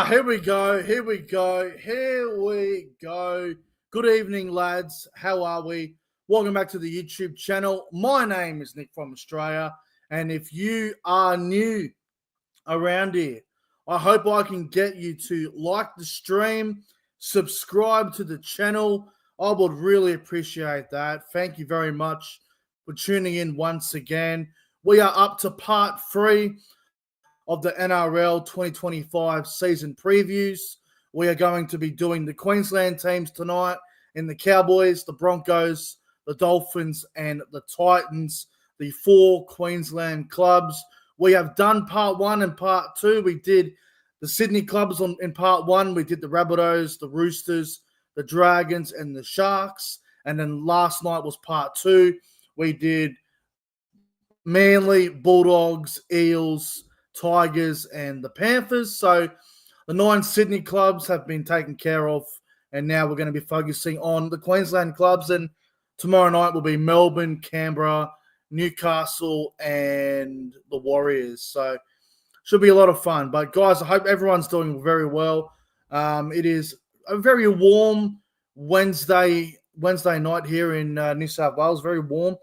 Here we go. Good evening, lads. How are we? Welcome back to the YouTube channel. My name is Nick from Australia. And if you are new around here, I hope I can get you to like the stream, subscribe to the channel. I would really appreciate that. Thank you very much for tuning in once again. We are up to part 3 of the NRL 2025 season previews. We are going to be doing the Queensland teams tonight in the Cowboys, the Broncos, the Dolphins, and the Titans, the 4 Queensland clubs. We have done part 1 and part 2. We did the Sydney clubs in part 1. We did the Rabbitohs, the Roosters, the Dragons, and the Sharks. And then last night was part 2. We did Manly, Bulldogs, Eels, Tigers, and the Panthers. So the 9 Sydney clubs have been taken care of, and now we're going to be focusing on the Queensland clubs. And tomorrow night will be Melbourne, Canberra, Newcastle, and the Warriors. So should be a lot of fun. But guys, I hope everyone's doing very well. It is a very warm Wednesday night here in New South Wales. Very warm,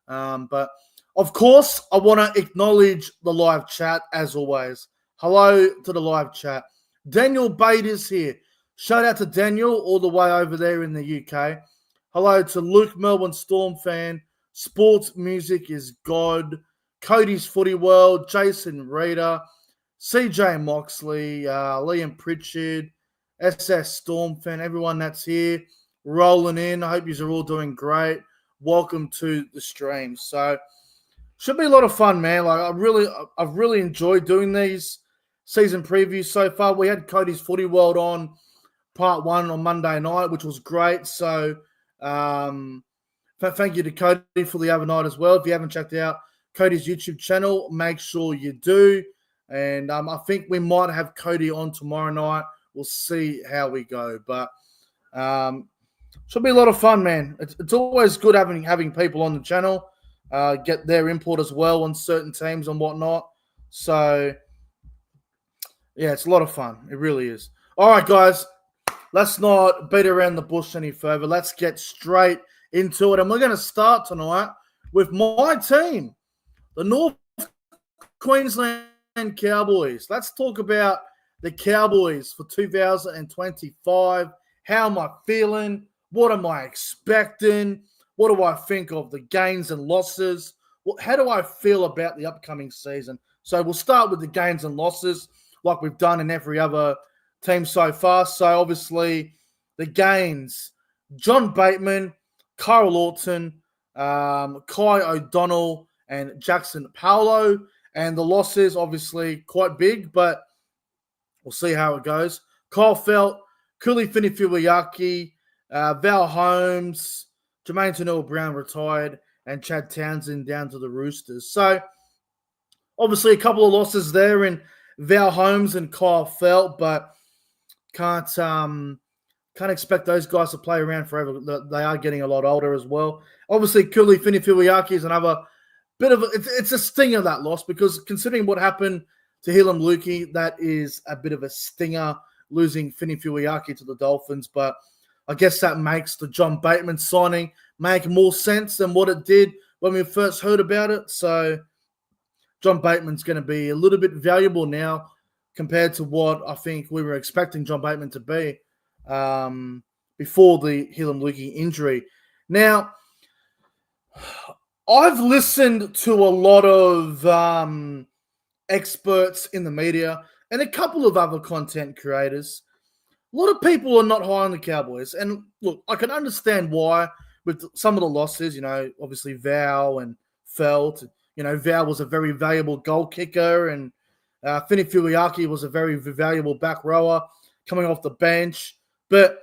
but of course, I want to acknowledge the live chat as always. Hello to the live chat. Daniel Bate is here. Shout out to Daniel all the way over there in the UK. Hello to Luke, Melbourne Storm fan. Sports music is God. Cody's Footy World. Jason Reader. CJ Moxley. Liam Pritchard. SS Storm fan. Everyone that's here rolling in. I hope you are all doing great. Welcome to the stream. So should be a lot of fun, man. Like I've really enjoyed doing these season previews so far. We had Cody's Footy World on part 1 on Monday night, which was great. So thank you to Cody for the other night as well. If you haven't checked out Cody's YouTube channel, make sure you do. And I think we might have Cody on tomorrow night. We'll see how we go. But should be a lot of fun, man. It's always good having people on the channel. Get their input as well on certain teams and whatnot. So, yeah, it's a lot of fun. It really is. All right, guys, let's not beat around the bush any further. Let's get straight into it. And we're going to start tonight with my team, the North Queensland Cowboys. Let's talk about the Cowboys for 2025. How am I feeling? What am I expecting? What do I think of the gains and losses? How do I feel about the upcoming season? So we'll start with the gains and losses like we've done in every other team so far. So obviously the gains, John Bateman, Kyle Lawton, Kai O'Donnell, and Jackson Paulo. And the losses, obviously, quite big, but we'll see how it goes. Kyle Felt, Kuli Finifuayaki, Val Holmes, Jermaine Tanua-Brown retired, and Chad Townsend down to the Roosters. So, obviously, a couple of losses there in Val Holmes and Kyle Felt, but can't expect those guys to play around forever. They are getting a lot older as well. Obviously, Kuli Finifuayaki is another bit of it's a stinger, that loss, because considering what happened to Hilam Lukey, that is a bit of a stinger, losing Finifuayaki to the Dolphins, but I guess that makes the John Bateman signing make more sense than what it did when we first heard about it. So John Bateman's going to be a little bit valuable now compared to what I think we were expecting John Bateman to be before the Hilam Lukey injury. Now, I've listened to a lot of experts in the media and a couple of other content creators. A lot of people are not high on the Cowboys. And look, I can understand why with some of the losses, obviously Val and Felt. Val was a very valuable goal kicker, and Finifuayaki was a very valuable back rower coming off the bench. But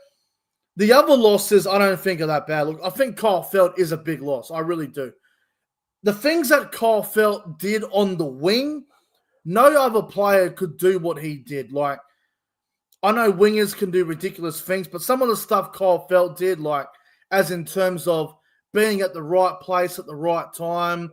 the other losses I don't think are that bad. Look, I think Kyle Felt is a big loss. I really do. The things that Kyle Felt did on the wing, no other player could do what he did. Like, I know wingers can do ridiculous things, but some of the stuff Kyle Felt did, like as in terms of being at the right place at the right time,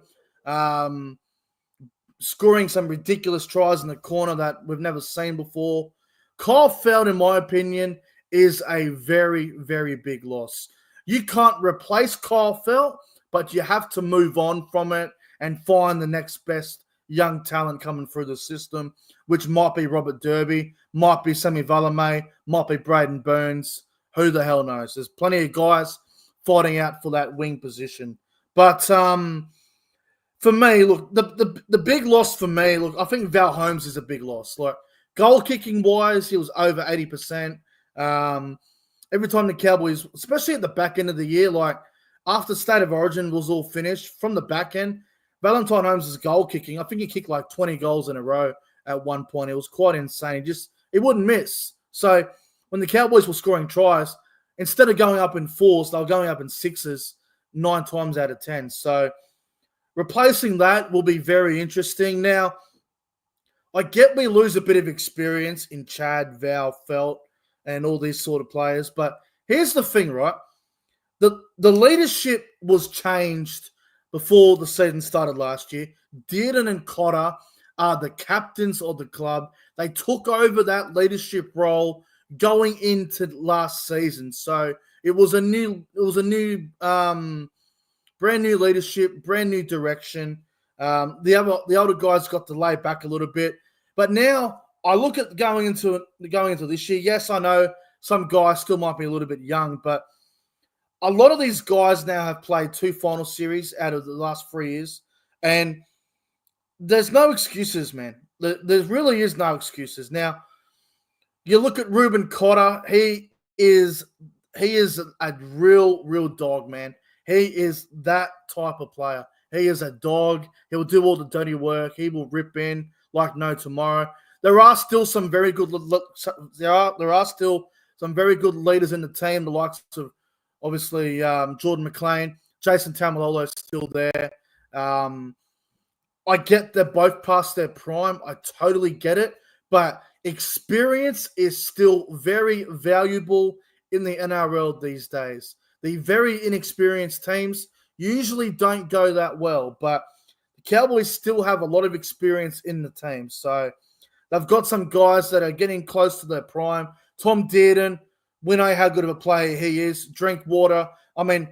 scoring some ridiculous tries in the corner that we've never seen before, Kyle Feld, in my opinion, is a very, very big loss. You can't replace Kyle Feld, but you have to move on from it and find the next best young talent coming through the system, which might be Robert Derby, might be Sammy Valame, might be Braden Burns. Who the hell knows? There's plenty of guys fighting out for that wing position. But for me, look, the big loss for me, look, I think Val Holmes is a big loss. Like, goal kicking wise, he was over 80%. Every time the Cowboys, especially at the back end of the year, like after State of Origin was all finished, from the back end, Valentine Holmes' goal kicking, I think he kicked like 20 goals in a row at one point. It was quite insane. He wouldn't miss. So when the Cowboys were scoring tries, instead of going up in fours, they were going up in sixes 9 times out of 10. So replacing that will be very interesting. Now, I get we lose a bit of experience in Chad, Val, Felt, and all these sort of players. But here's the thing, right? The leadership was changed before the season started last year. Dearden and Cotter are the captains of the club. They took over that leadership role going into last season. So it was a brand new leadership, brand new direction. The older guys got to lay back a little bit. But now I look at going into this year. Yes, I know some guys still might be a little bit young, but a lot of these guys now have played 2 final series out of the last 3 years. And there's no excuses, man. There really is no excuses. Now, you look at Ruben Cotter. He is a real dog, man. He is that type of player. He is a dog. He'll do all the dirty work. He will rip in like no tomorrow. There are still some very good. There are still some very good leaders in the team. The likes of obviously Jordan McLean, Jason Tamalolo is still there. I get they're both past their prime. I totally get it, but experience is still very valuable in the NRL these days. The very inexperienced teams usually don't go that well, but the Cowboys still have a lot of experience in the team. So they've got some guys that are getting close to their prime. Tom Dearden, we know how good of a player he is. Drinkwater. I mean,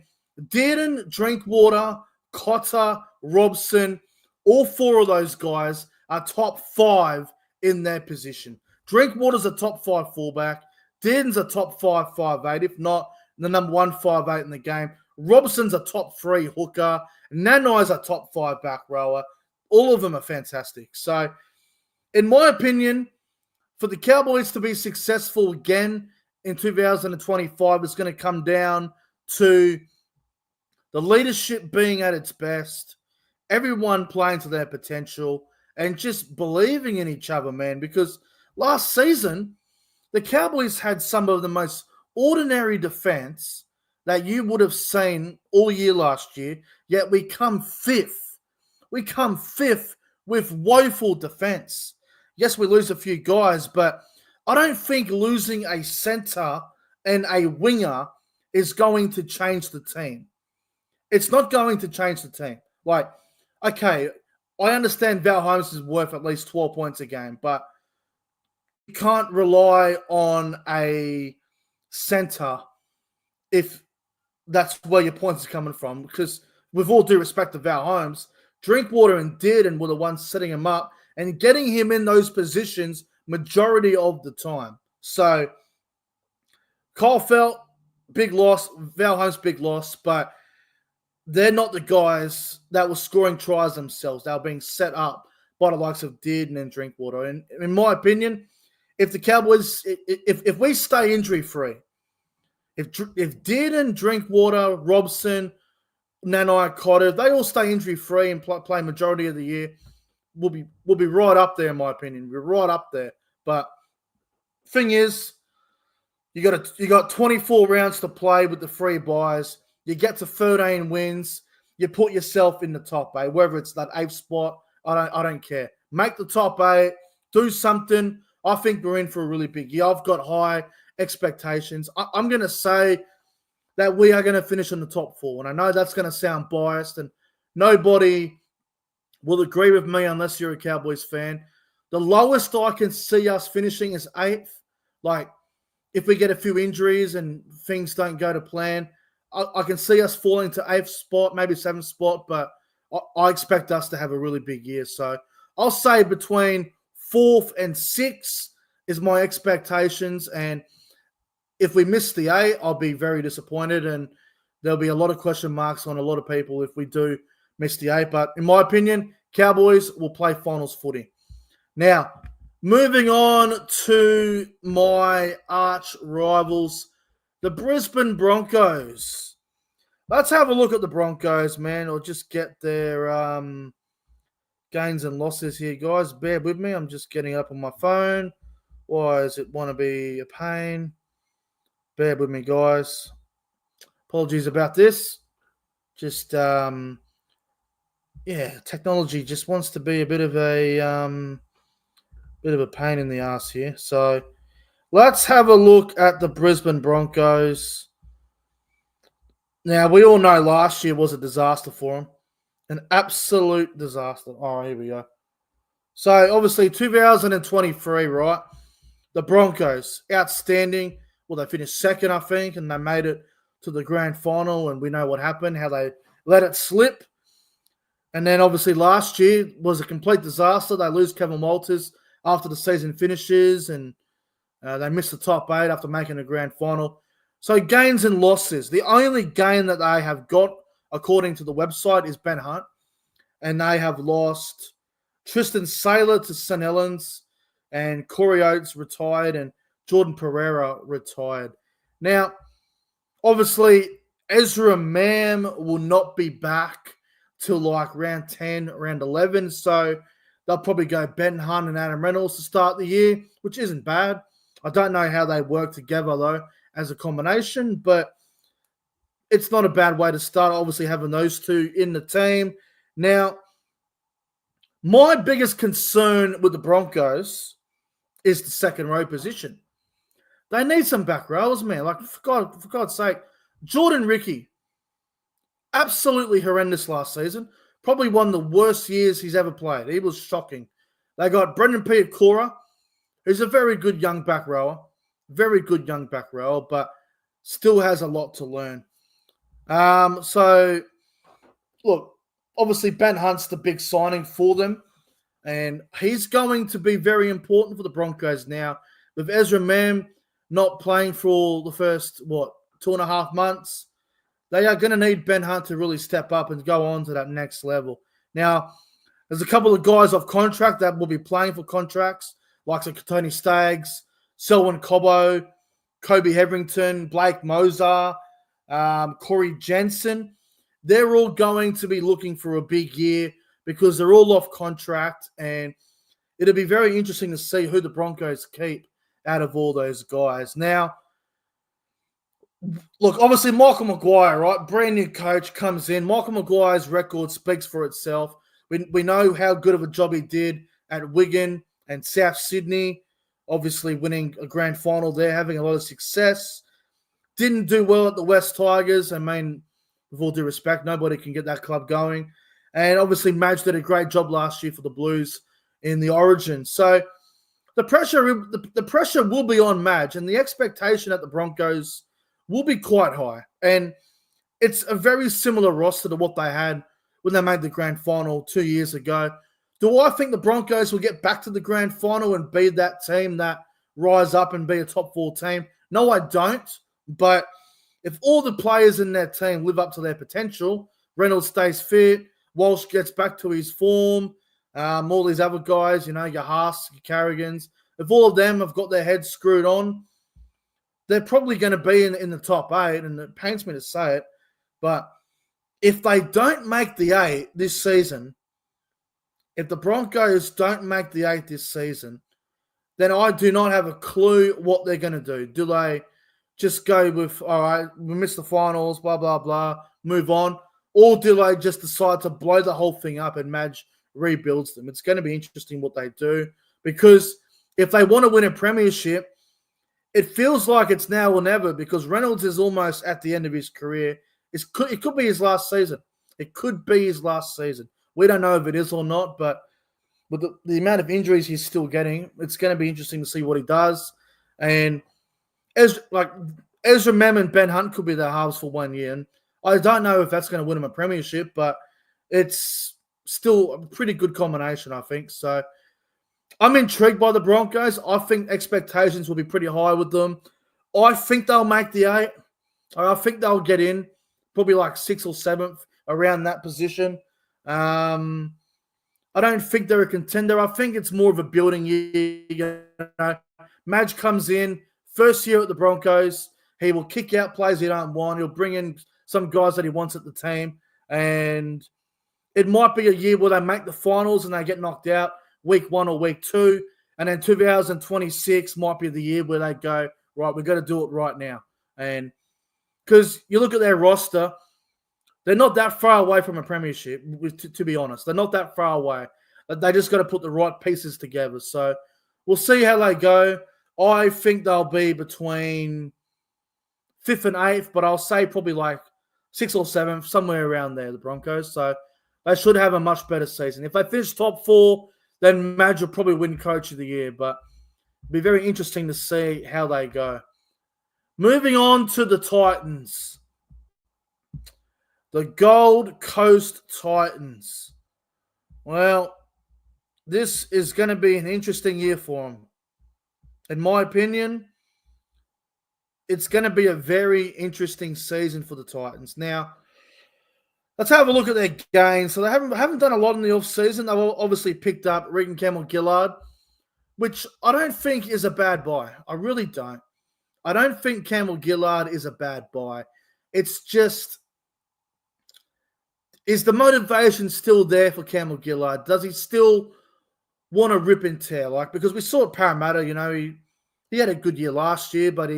Dearden, Drinkwater, Cotter, Robson, all 4 of those guys are top 5 in their position. Drinkwater's a top 5 fullback. Dearden's a top 5 5'8", if not the number 1 5'8" in the game. Robson's a top 3 hooker. Nanai's a top 5 back rower. All of them are fantastic. So, in my opinion, for the Cowboys to be successful again in 2025, it's going to come down to the leadership being at its best, everyone playing to their potential, and just believing in each other, man. Because last season, the Cowboys had some of the most ordinary defense that you would have seen all year last year, yet we come 5th. We come 5th with woeful defense. Yes, we lose a few guys, but I don't think losing a center and a winger is going to change the team. It's not going to change the team. Like, okay, I understand Val Holmes is worth at least 12 points a game, but you can't rely on a center if that's where your points are coming from. Because with all due respect to Val Holmes, Drinkwater and Dearden were the ones setting him up and getting him in those positions majority of the time. So, Kyle Felt, big loss. Val Holmes, big loss. But they're not the guys that were scoring tries themselves. They were being set up by the likes of Dearden and Drinkwater. And in my opinion, if the Cowboys, if we stay injury-free, if Dearden, Drinkwater, Robson, Nanai, Cotter, they all stay injury-free and play majority of the year, we'll be right up there, in my opinion. We're right up there. But thing is, you got 24 rounds to play with the 3 buys. You get to 13 wins. You put yourself in the top 8, whether it's that 8th spot. I don't care. Make the top 8. Do something. I think we're in for a really big year. I've got high expectations. I'm going to say that we are going to finish in the top 4. And I know that's going to sound biased, and nobody will agree with me unless you're a Cowboys fan. The lowest I can see us finishing is 8th. Like, if we get a few injuries and things don't go to plan, I can see us falling to 8th spot, maybe 7th spot, but I expect us to have a really big year. So I'll say between 4th and 6th is my expectations. And if we miss the 8, I'll be very disappointed. And there'll be a lot of question marks on a lot of people if we do miss the 8. But in my opinion, Cowboys will play finals footy. Now, moving on to my arch rivals, the Brisbane Broncos. Let's have a look at the Broncos, man, or just get their gains and losses here, guys. Bear with me. I'm just getting up on my phone. Why does it want to be a pain? Bear with me, guys. Apologies about this. Just, technology just wants to be a bit of a pain in the ass here. So let's have a look at the Brisbane Broncos. Now, we all know last year was a disaster for them. An absolute disaster. Oh, here we go. So, obviously, 2023, right? The Broncos, outstanding. Well, they finished second, I think, and they made it to the grand final, and we know what happened, how they let it slip. And then, obviously, last year was a complete disaster. They lose Kevin Walters after the season finishes, and they missed the top 8 after making a grand final. So gains and losses. The only gain that they have got, according to the website, is Ben Hunt. And they have lost Tristan Saylor to St. Helens, and Corey Oates retired, and Jordan Pereira retired. Now, obviously, Ezra Mam will not be back till like round 10, round 11. So they'll probably go Ben Hunt and Adam Reynolds to start the year, which isn't bad. I don't know how they work together, though, as a combination, but it's not a bad way to start, obviously, having those two in the team. Now, my biggest concern with the Broncos is the second row position. They need some back rows, man. Like, for God's sake, Jordan Ricky, absolutely horrendous last season. Probably one of the worst years he's ever played. He was shocking. They got Brendan Piacora, who's a very good young back rower. Very good young back rower, but still has a lot to learn. So, look, obviously Ben Hunt's the big signing for them, and he's going to be very important for the Broncos now. With Ezra Mam not playing for the first, 2.5 months, they are going to need Ben Hunt to really step up and go on to that next level. Now, there's a couple of guys off contract that will be playing for contracts, like Tony Staggs, Selwyn Cobbo, Kobe Hetherington, Blake Moser, Corey Jensen. They're all going to be looking for a big year because they're all off contract, and it'll be very interesting to see who the Broncos keep out of all those guys. Now, look, obviously Michael Maguire, right? Brand new coach comes in. Michael Maguire's record speaks for itself. We know how good of a job he did at Wigan and South Sydney, obviously winning a grand final there, having a lot of success. Didn't do well at the West Tigers. I mean, with all due respect, nobody can get that club going. And obviously Madge did a great job last year for the Blues in the Origin. So the pressure will be on Madge, and the expectation at the Broncos will be quite high. And it's a very similar roster to what they had when they made the grand final 2 years ago. Do I think the Broncos will get back to the grand final and be that team that rise up and be a top 4 team? No, I don't. But if all the players in their team live up to their potential, Reynolds stays fit, Walsh gets back to his form, all these other guys, your Haas, your Carrigans, if all of them have got their heads screwed on, they're probably going to be in the top 8, and it pains me to say it, but if they don't make the 8 this season, if the Broncos don't make the 8 this season, then I do not have a clue what they're going to do. Do they just go with, all right, we missed the finals, blah, blah, blah, move on? Or do they just decide to blow the whole thing up and Madge rebuilds them? It's going to be interesting what they do, because if they want to win a premiership, it feels like it's now or never, because Reynolds is almost at the end of his career. It could be his last season. It could be his last season. We don't know if it is or not, but with the amount of injuries he's still getting, it's going to be interesting to see what he does. And Ezra Mem and Ben Hunt could be their halves for 1 year. And I don't know if that's going to win them a premiership, but it's still a pretty good combination, I think. So I'm intrigued by the Broncos. I think expectations will be pretty high with them. I think they'll make the 8. I think they'll get in, probably like 6th or 7th, around that position. I don't think they're a contender. I think it's more of a building year. Madge comes in, first year at the Broncos. He will kick out players he don't want. He'll bring in some guys that he wants at the team. And it might be a year where they make the finals and they get knocked out week 1 or week 2. And then 2026 might be the year where they go, right, we've got to do it right now. And because you look at their roster, they're not that far away from a premiership, to be honest. They're not that far away. They just got to put the right pieces together. So we'll see how they go. I think they'll be between 5th and 8th, but I'll say probably like 6th or 7th, somewhere around there, the Broncos. So they should have a much better season. If they finish top 4, then Madge will probably win Coach of the Year. But it'll be very interesting to see how they go. Moving on to the Titans. The Gold Coast Titans. Well, this is going to be an interesting year for them. In my opinion, it's going to be a very interesting season for the Titans. Now, let's have a look at their games. So they haven't done a lot in the offseason. They've obviously picked up Regan Campbell-Gillard, which I don't think is a bad buy. I really don't. I don't think Campbell-Gillard is a bad buy. It's just, is the motivation still there for Campbell-Gillard? Does he still want to rip and tear? Because we saw at Parramatta, he had a good year last year, but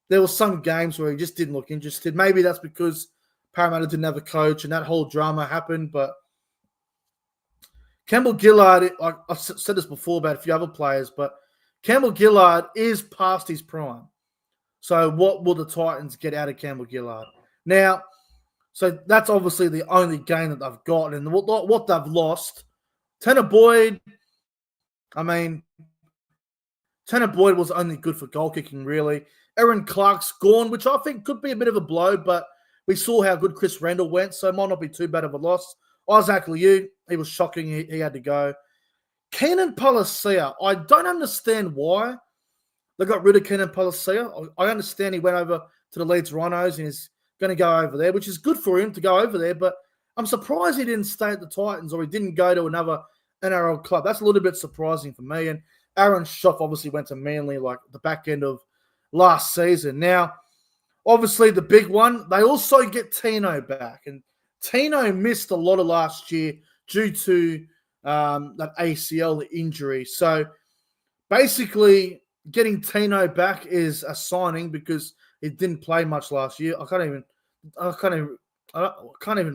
there were some games where he just didn't look interested. Maybe that's because Parramatta didn't have a coach and that whole drama happened. But Campbell-Gillard, I've said this before about a few other players, but Campbell-Gillard is past his prime. So what will the Titans get out of Campbell-Gillard? Now, so that's obviously the only game that they've got. And what they've lost, Tanner Boyd, Tanner Boyd was only good for goal kicking, really. Aaron Clark's gone, which I think could be a bit of a blow, but we saw how good Chris Randall went, so it might not be too bad of a loss. Isaac Liu, he was shocking. He had to go. Keenan Palacia, I don't understand why they got rid of Keenan Palacia. I understand he went over to the Leeds Rhinos and is going to go over there, which is good for him to go over there, but I'm surprised he didn't stay at the Titans or he didn't go to another NRL club. That's a little bit surprising for me. And Aaron Schoff obviously went to Manly like the back end of last season. Now, obviously the big one, they also get Tino back. And Tino missed a lot of last year due to that ACL injury. So basically getting Tino back is a signing because he didn't play much last year. I can't even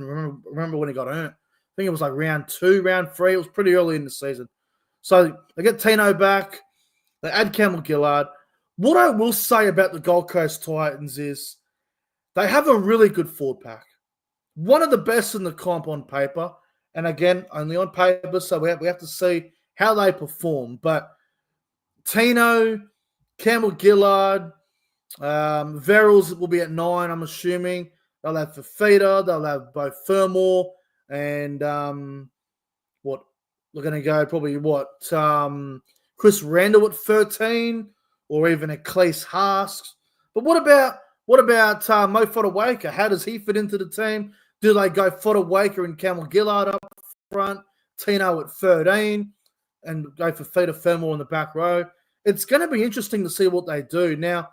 remember when he got hurt. I think it was like round 2, round 3. It was pretty early in the season. So they get Tino back. They add Campbell-Gillard. What I will say about the Gold Coast Titans is they have a really good forward pack. One of the best in the comp on paper. And again, only on paper, so we have to see how they perform. But Tino, Campbell-Gillard, Verrills will be at 9, I'm assuming. They'll have Fafita. They'll have both Fermor and we're going to go probably Chris Randall at 13 or even a Cleese Hask. But what about Mo Fodawaker? How does he fit into the team? Do they go Fodawaker and Campbell-Gillard up front, Tino at 13, and go for Fafita, Fermor in the back row? It's going to be interesting to see what they do. Now,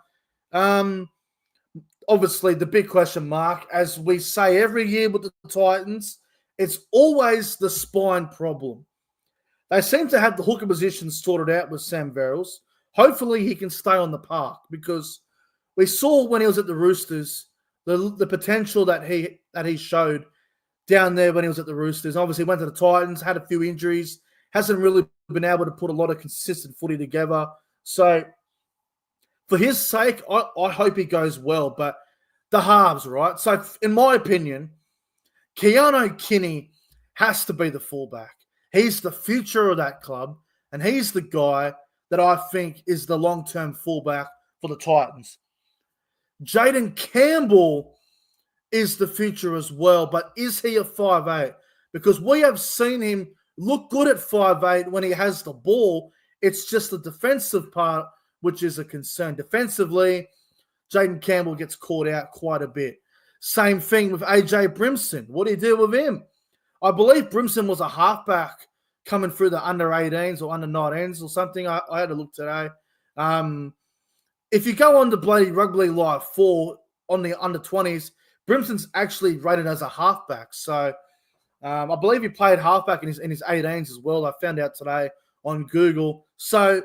obviously, the big question mark, as we say every year with the Titans, it's always the spine problem. They seem to have the hooker position sorted out with Sam Verrills. Hopefully, he can stay on the park because we saw when he was at the Roosters the potential that he showed down there when he was at the Roosters. Obviously, went to the Titans, had a few injuries, hasn't really been able to put a lot of consistent footy together. So, for his sake, I hope he goes well. But the halves, right? So, in my opinion, Keanu Kinney has to be the fullback. He's the future of that club, and he's the guy that I think is the long-term fullback for the Titans. Jaden Campbell is the future as well, but is he a 5'8"? Because we have seen him look good at 5'8" when he has the ball. It's just the defensive part which is a concern. Defensively, Jaden Campbell gets caught out quite a bit. Same thing with AJ Brimson. What do you do with him? I believe Brimson was a halfback coming through the under 18s or under 19s or something. I had a look today. If you go on the bloody Rugby Live 4 on the under 20s, Brimson's actually rated as a halfback. So I believe he played halfback in his 18s as well. I found out today on Google. So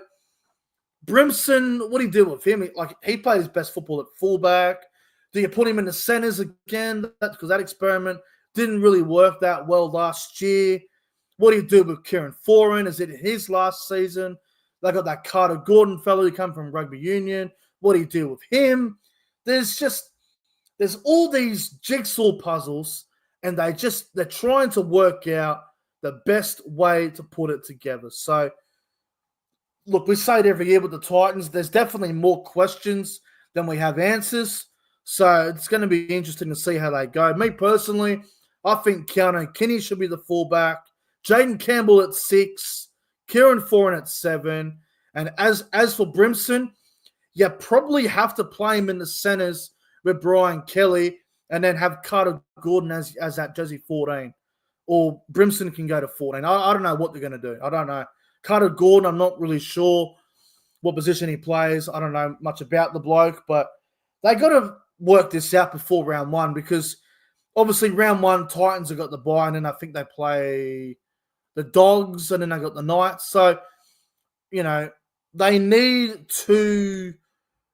Brimson, what do you do with him? Like, he played his best football at fullback. Do you put him in the centers again? That's because that experiment didn't really work that well last year. What do you do with Kieran Foran? Is it his last season? They got that Carter Gordon fellow who come from rugby union. What do you do with him? There's all these jigsaw puzzles, and they're trying to work out the best way to put it together. So, look, we say it every year with the Titans. There's definitely more questions than we have answers. So it's going to be interesting to see how they go. Me personally, I think Keanu Kinney should be the fullback. Jaden Campbell at 6. Kieran Foran at 7. And as for Brimson, you probably have to play him in the centers with Brian Kelly and then have Carter Gordon as that jersey 14. Or Brimson can go to 14. I don't know what they're going to do. I don't know. Carter Gordon, I'm not really sure what position he plays. I don't know much about the bloke, but they got to work this out before round 1 because obviously round 1, Titans have got the bye, and then I think they play the Dogs, and then they got the Knights. So, they need to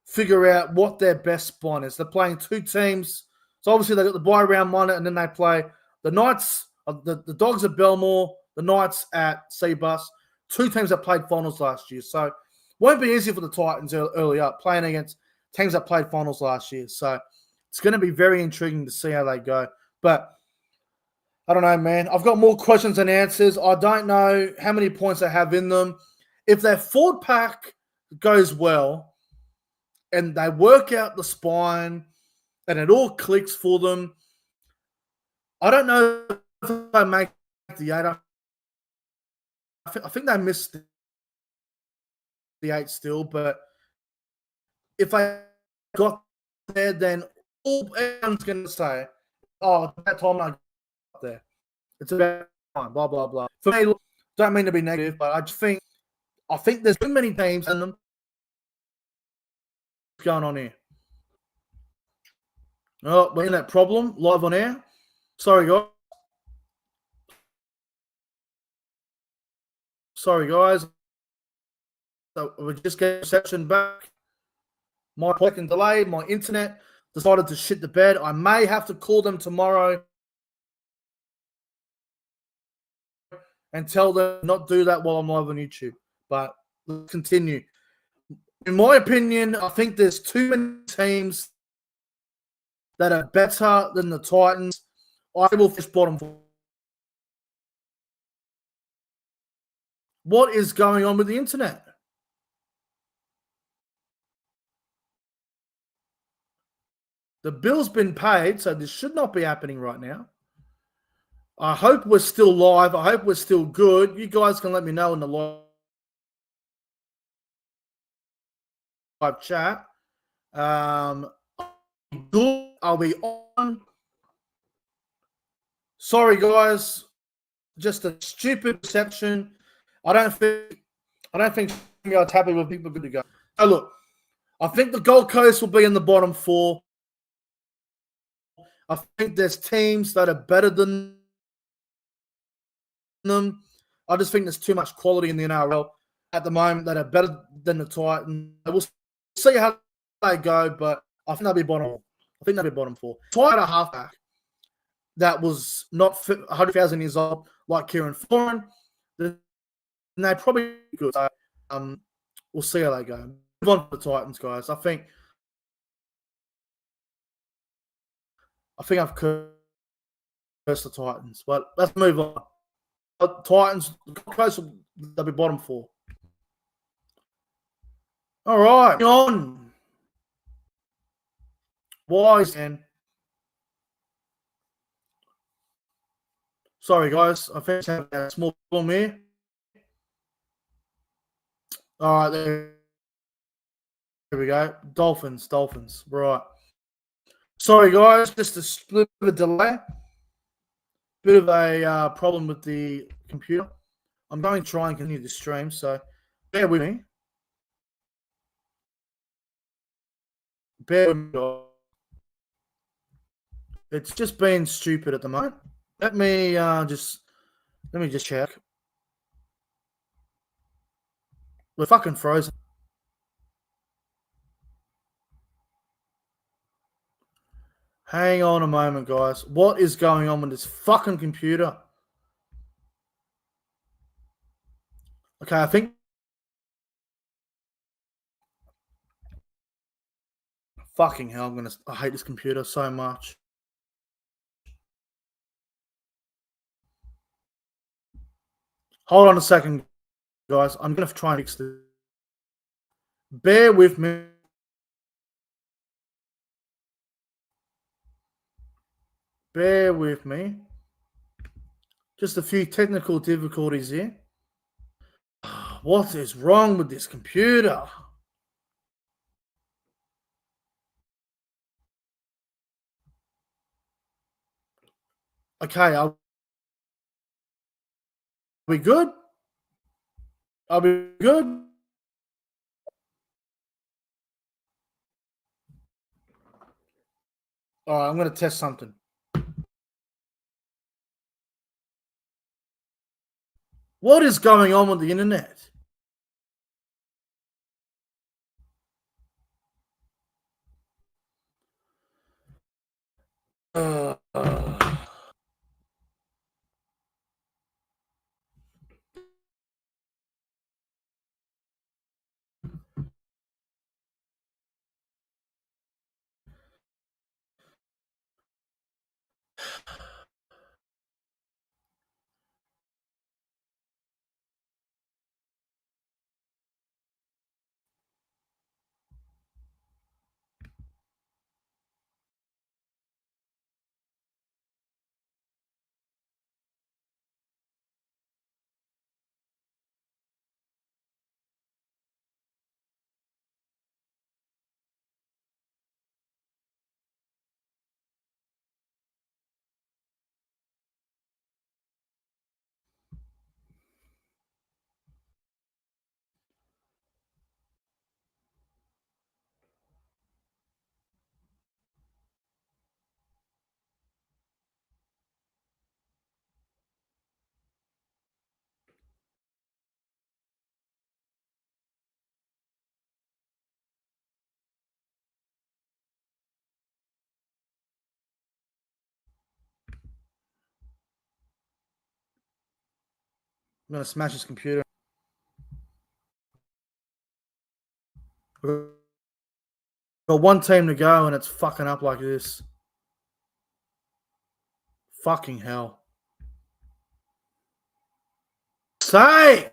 figure out what their best spot is. They're playing 2 teams. So obviously they got the bye round 1, and then they play the Knights, the Dogs at Belmore, the Knights at Seabus. 2 teams that played finals last year. So it won't be easy for the Titans early up, playing against teams that played finals last year. So it's going to be very intriguing to see how they go. But I don't know, man. I've got more questions than answers. I don't know how many points they have in them. If their forward pack goes well and they work out the spine and it all clicks for them, I don't know if they make the 8. I think they missed the 8 still, but if I got there, then everyone's going to say, oh, that time I got there. It's about time, blah, blah, blah. For me, don't mean to be negative, but I think there's too many teams in them. What's going on here? Oh, we're in that problem, live on air. Sorry, guys. So we just get reception back. My second delay, my internet decided to shit the bed. I may have to call them tomorrow and tell them not do that while I'm live on YouTube. But let's continue. In my opinion, I think there's too many teams that are better than the Titans. I will finish bottom 4. What is going on with the internet? The bill's been paid, so this should not be happening right now. I hope we're still live. I hope we're still good. You guys can let me know in the live chat. Good. Are we on? Sorry, guys. Just a stupid reception. I don't think you guys happy with people good to go. So look, I think the Gold Coast will be in the bottom 4. I think there's teams that are better than them. I just think there's too much quality in the NRL at the moment that are better than the Titans. We'll see how they go, but I think they'll be bottom 4. Titan a halfback that was not 100,000 years old like Kieran Foran. Then they're probably good. So, we'll see how they go. Move on to the Titans, guys. I think I've cursed the Titans, but let's move on. Titans, close, they'll be bottom 4. All right. On. Wise man. Sorry, guys. I think I have a small problem here. All right. There we go. Dolphins. Right. Sorry, guys. Just a bit of a delay. Bit of a problem with the computer. I'm going to try and continue the stream, so bear with me. Bear with me. It's just being stupid at the moment. Let me just check. We're fucking frozen. Hang on a moment, guys. What is going on with this fucking computer? Okay, I think. Fucking hell, I hate this computer so much. Hold on a second, guys. I'm gonna try and fix this. Bear with me. Bear with me. Just a few technical difficulties here. What is wrong with this computer? Okay, are we good? Are we good? All right, I'm going to test something. What is going on with the internet? Uh. I'm going to smash this computer. We've got one team to go and it's fucking up like this. Fucking hell. Say!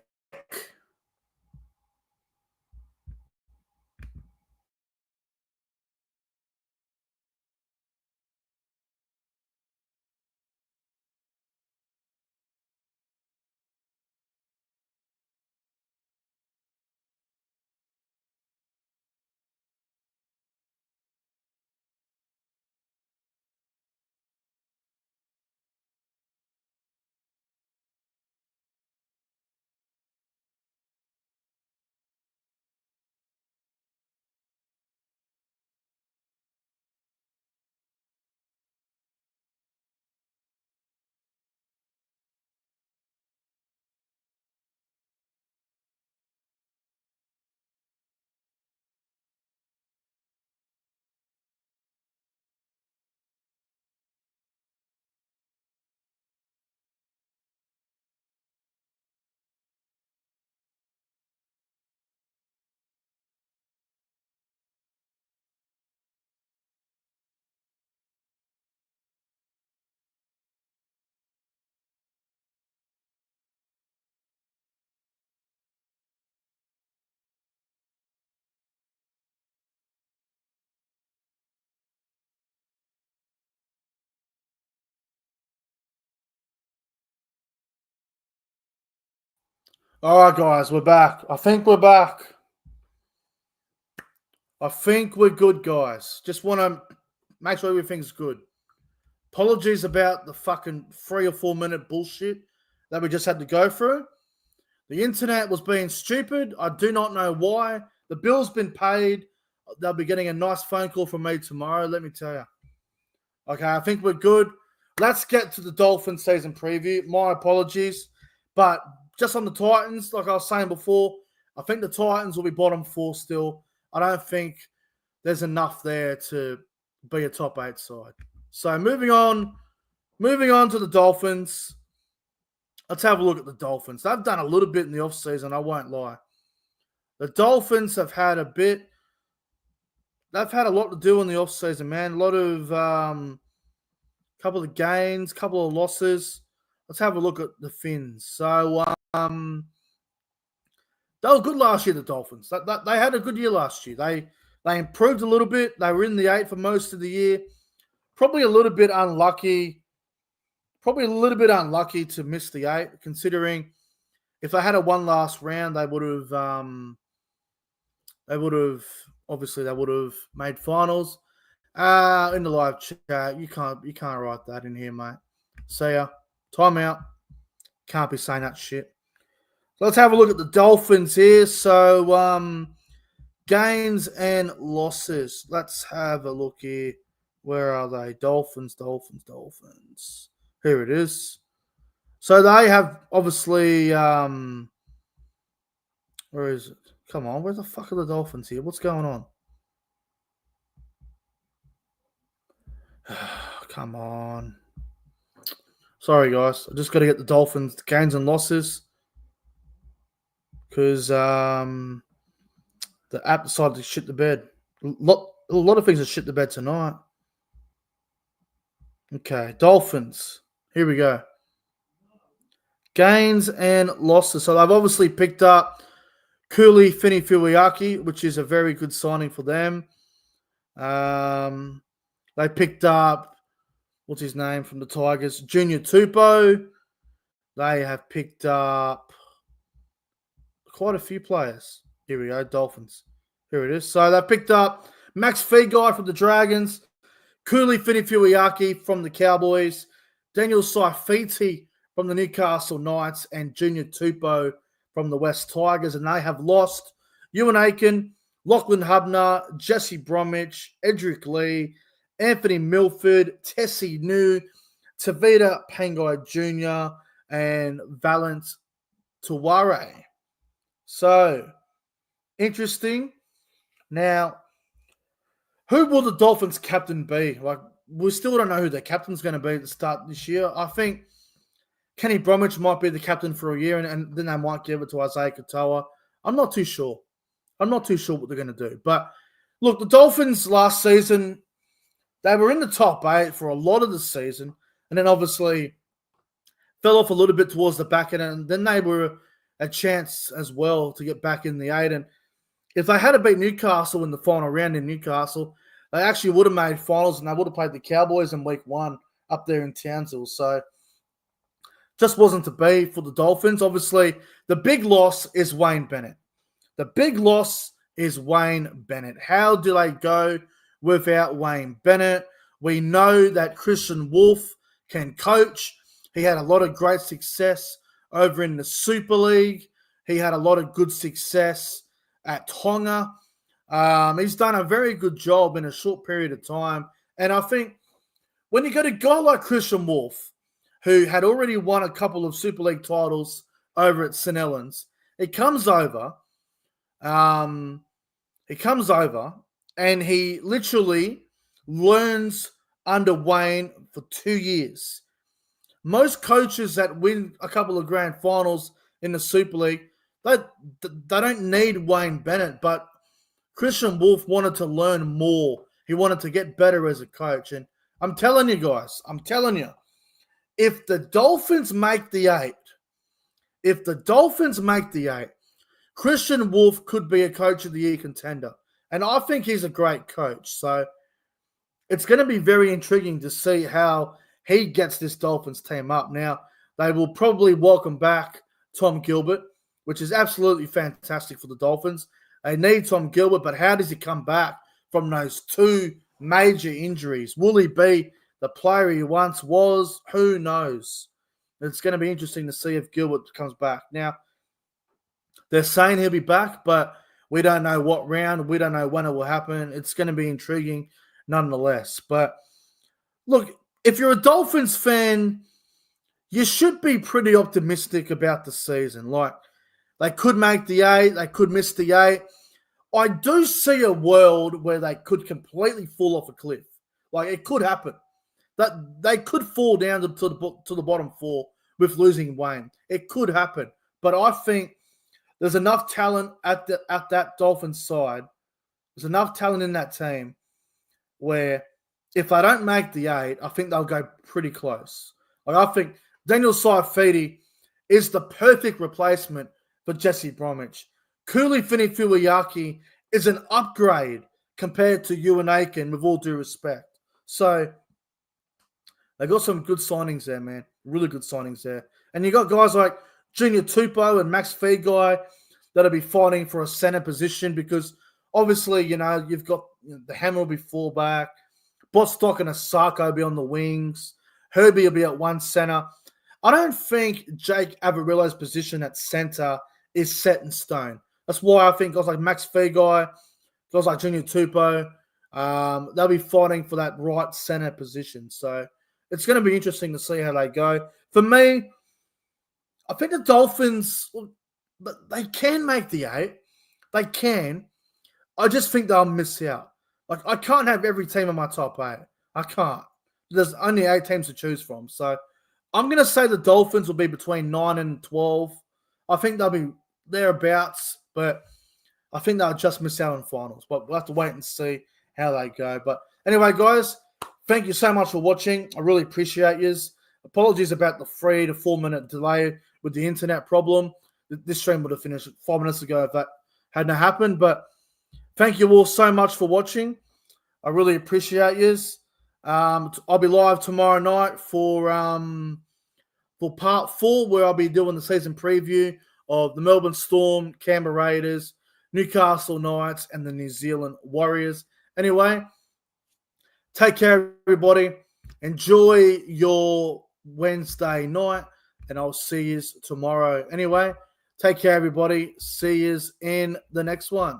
All right, guys, we're back. I think we're back. I think we're good, guys. Just want to make sure everything's good. Apologies about the fucking 3 or 4 minute bullshit that we just had to go through. The internet was being stupid. I do not know why. The bill's been paid. They'll be getting a nice phone call from me tomorrow, let me tell you. Okay, I think we're good. Let's get to the Dolphins season preview. My apologies. But just on the Titans, like I was saying before, I think the Titans will be bottom 4 still. I don't think there's enough there to be a top 8 side. So moving on to the Dolphins. Let's have a look at the Dolphins. They've done a little bit in the offseason, I won't lie. The Dolphins have had a lot to do in the offseason, man. A lot of couple of gains, couple of losses. Let's have a look at the Finns. So they were good last year, the Dolphins. They had a good year last year. They improved a little bit. They were in the 8 for most of the year. Probably a little bit unlucky. To miss the 8, considering if they had a one last round, they would have made finals. In the live chat, you can't write that in here, mate. See ya. Time out. Can't be saying that shit. So let's have a look at the Dolphins here. So gains and losses. Let's have a look here. Where are they? Dolphins. Here it is. So they have obviously where is it? Come on, where the fuck are the Dolphins here? What's going on? Come on. Sorry, guys. I just got to get the Dolphins gains and losses because the app decided to shit the bed. A lot of things are shit the bed tonight. Okay, Dolphins. Here we go. Gains and losses. So they've obviously picked up Cooley Finifuiaki, which is a very good signing for them. They picked up, what's his name from the Tigers? Junior Tupou. They have picked up quite a few players. Here we go, Dolphins. Here it is. So they picked up Max Feagai from the Dragons, Cooley Finifuiaki from the Cowboys, Daniel Saifiti from the Newcastle Knights, and Junior Tupou from the West Tigers. And they have lost Ewan Aiken, Lachlan Hubner, Jesse Bromwich, Edric Lee, Anthony Milford, Tessie New, Tavita Pangai Jr., and Valent Tuware. So, interesting. Now, who will the Dolphins captain be? Like, we still don't know who their captain's going to be at the start of this year. I think Kenny Bromwich might be the captain for a year, and then they might give it to Isaiah Katoa. I'm not too sure. What they're going to do. But, look, the Dolphins last season, they were in the top 8 for a lot of the season, and then obviously fell off a little bit towards the back end, and then they were a chance as well to get back in the 8. And if they had to beat Newcastle in the final round in Newcastle, they actually would have made finals, and they would have played the Cowboys in week 1 up there in Townsville. So just wasn't to be for the Dolphins. Obviously, the big loss is Wayne Bennett. How do they go without Wayne Bennett? We know that Christian Wolf can coach. He had a lot of great success over in the Super League. He had a lot of good success at Tonga. He's done a very good job in a short period of time. And I think when you got a guy like Christian Wolf, who had already won a couple of Super League titles over at St. Helens, he comes over and he literally learns under Wayne for 2 years. Most coaches that win a couple of grand finals in the Super League, they don't need Wayne Bennett, but Christian Wolf wanted to learn more. He wanted to get better as a coach. And I'm telling you guys, if the Dolphins make the 8, Christian Wolf could be a Coach of the Year contender. And I think he's a great coach. So it's going to be very intriguing to see how he gets this Dolphins team up. Now, they will probably welcome back Tom Gilbert. which is absolutely fantastic for the Dolphins. They need Tom Gilbert, but how does he come back from those two major injuries? Will he be the player he once was? Who knows? It's going to be interesting to see if Gilbert comes back. Now, they're saying he'll be back, but we don't know what round. We don't know when it will happen. It's going to be intriguing nonetheless. But look, if you're a Dolphins fan, you should be pretty optimistic about the season. Like, they could make the 8. They could miss the 8. I do see a world where they could completely fall off a cliff. Like, it could happen. That they could fall down to the bottom 4 with losing Wayne. It could happen. But I think there's enough talent at that Dolphins side. There's enough talent in that team where if they don't make the 8, I think they'll go pretty close. Like, I think Daniel Saifidi is the perfect replacement for Jesse Bromwich. Kuli Finifulayaki is an upgrade compared to Ewan Aiken, with all due respect. So they got some good signings there, man. Really good signings there. And you got guys like Junior Tupou and Max Feagai that'll be fighting for a center position because obviously, you've got the Hammer will be fullback, Bostock and Asako will be on the wings, Herbie will be at one center. I don't think Jake Avarillo's position at center is set in stone. That's why I think guys like Max Feagai, guys like Junior Tupou, they'll be fighting for that right center position. So it's going to be interesting to see how they go. For me, I think the Dolphins, they can make the 8. They can. I just think they'll miss out. Like, I can't have every team in my top 8. I can't. There's only 8 teams to choose from. So I'm going to say the Dolphins will be between 9 and 12. I think they'll be thereabouts, but I think they'll just miss out on finals. But we'll have to wait and see how they go. But anyway, guys, thank you so much for watching. I really appreciate yous. Apologies about the 3 to 4 minute delay with the internet problem. This stream would have finished 5 minutes ago if that hadn't happened. But thank you all so much for watching. I really appreciate yous. I'll be live tomorrow night for part 4, where I'll be doing the season preview of the Melbourne Storm, Canberra Raiders, Newcastle Knights, and the New Zealand Warriors. Anyway, take care, everybody. Enjoy your Wednesday night, and I'll see you tomorrow. Anyway, take care, everybody. See you in the next one.